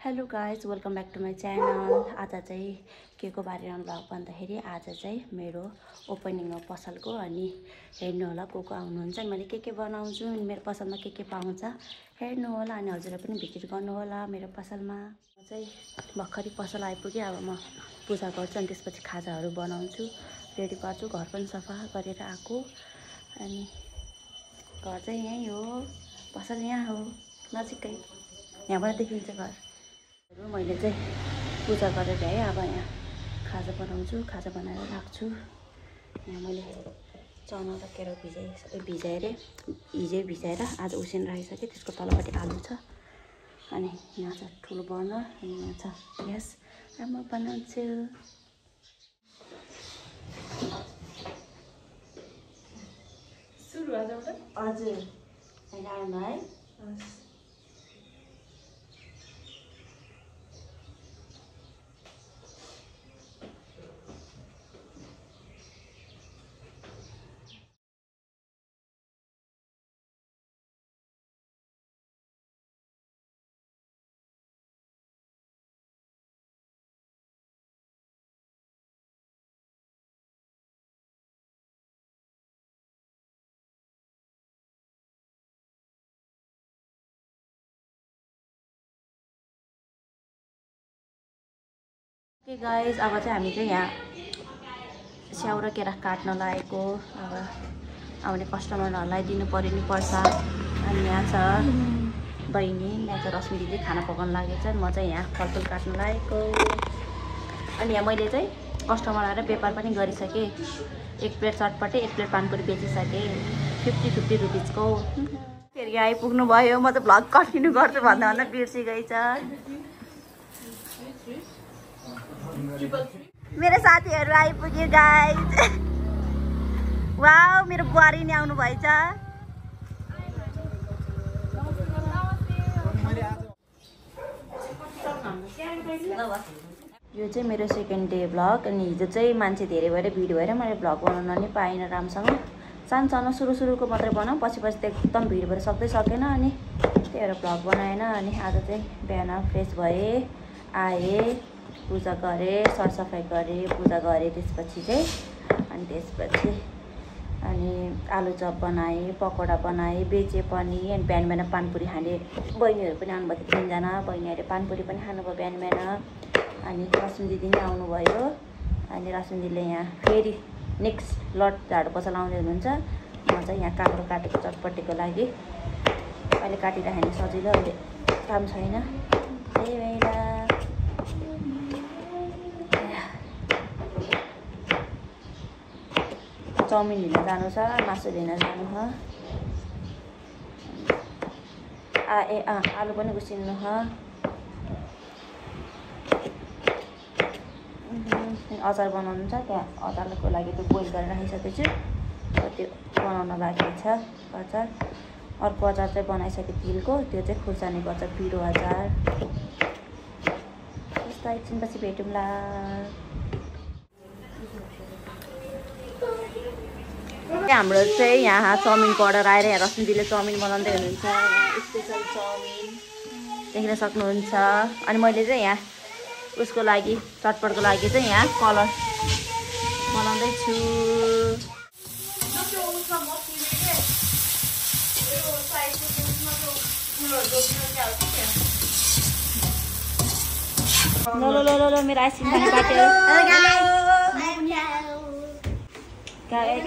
Hello guys welcome back to my channel. आज चाहिँ के को बारेमा भ्लग भन्दाखेरि आज चाहिँ मेरो ओपनिङ हो पसलको। अनि हेर्नु होला को आउनुहुन्छ, मैले के बनाउँछु, मेरो पसलमा के पाउँछ हेर्नु होला। अनि हजुरले पनि भिजिट गर्नु होला मेरो पसलमा। म चाहिँ भर्खरै पसल आइपुगेँ। अब म पूजा गर्छु अनि त्यसपछि खाजाहरू बनाउँछु, रेडी पार्छु। घर पनि सफा गरेर आएको। अनि घर चाहिँ यहीँ हो, पसल यहाँ हो नजिकै, यहाँबाट देखिन्छ घर। मैले चाहिँ पूजा गरेर है अब यहाँ खाजा बनाउँछु, खाजा बनाएर राख्छु। यहाँ मैले चना र केरा भिजाएर हिजै भिजाएर आज उसिन राखिसकेँ। त्यसको तलपट्टि आलु छ। अनि यहाँ छ ठुलो बर्नर, अनि यहाँ छ ग्यास। अब म बनाउँछु। सुरु हजुर आउनु है। ओके गाइज, अब चाहिँ हामी चाहिँ यहाँ स्याउ र केरा काट्न लागेको। अब आउने कस्टमरहरूलाई दिनु पर्छ। अनि यहाँ छ बहिनी, यहाँ चाहिँ रश्मि दिदी खाना पकाउनु लागेको छ। म चाहिँ यहाँ फलफुल काट्नु लागेको। अनि यहाँ मैले चाहिँ कस्टमर आएर व्यापार पनि गरिसकेँ। एक प्लेट चटपटे, एक प्लेट पानपुरी बेचिसकेँ 50-50 रुपिसको। फेरि आइपुग्नु भयो। म त भ्लग कन्टिन्यू गर्छु भन्दा बिर्सिगएछ। मेरो साथीहरू आइपुग्यो गाइज। वाउ, मेरो बुहारी नि आउनु भएछ। यो चाहिँ मेरो सेकेन्ड डे भ्लग। अनि हिजो चाहिँ मान्छे धेरै भएर भिड भएर मैले भ्लग बनाउन नि पाइनँ राम्रोसँग। सानो सुरुको मात्रै बनाऊ, पछि त एकदम भिड भएर सकेन। अनि त्यही भएर भ्लग बनाएन। अनि आज चाहिँ बिहान फ्रेस भएँ, आएँ, पूजा गरेँ, सरसफाइ गरेँ, पूजा गरेँ। त्यसपछि चाहिँ अनि आलु चप बनाएँ, पकौडा बनाएँ, बेचेँ पनि। अनि बिहान पानपुरी खाने बहिनीहरू पनि आउनुभयो, 3जना बहिनीहरूले पानपुरी पनि खानुभयो बिहान। अनि रश्मि दिदी पनि आउनुभयो। अनि रश्मि दिदीले यहाँ फेरि नेक्स्ट लट झाडु पोछा लाउँदै हुनुहुन्छ। म चाहिँ यहाँ काँक्रो काटेको चटपटेको लागि अहिले काटिराख्ने सजिलो, अहिले काम छैन, त्यही भएर। चाउमिन लिन जानु छ, मासु लिन जानु छ। आलु पनि उसिन्नु छ। अचार बनाउनु छ, त्यहाँ अचारको लागि त्यो बोइल गरेर राखिसकेको छु। त्यो बनाउन बाँकी छ अचार। अर्को अचार चाहिँ बनाइसकेँ तिलको, त्यो चाहिँ खुर्सानीको अचार, पिरो अचार। त्यस्तो एकछिनपछि भेटौँला। हाम्रो चाहिँ यहाँ चाउमिनको अर्डर आएर यहाँ रश्मि दिदीले चाउमिन बनाउँदै हुनुहुन्छ। यहाँ स्पेसल चाउमिन देख्न सक्नुहुन्छ। अनि मैले चाहिँ यहाँ उसको लागि, चटपटको लागि चाहिँ यहाँ कलर बनाउँदैछु। ल मेरो आइसक्रिम खाने बाटो। कहाँ गए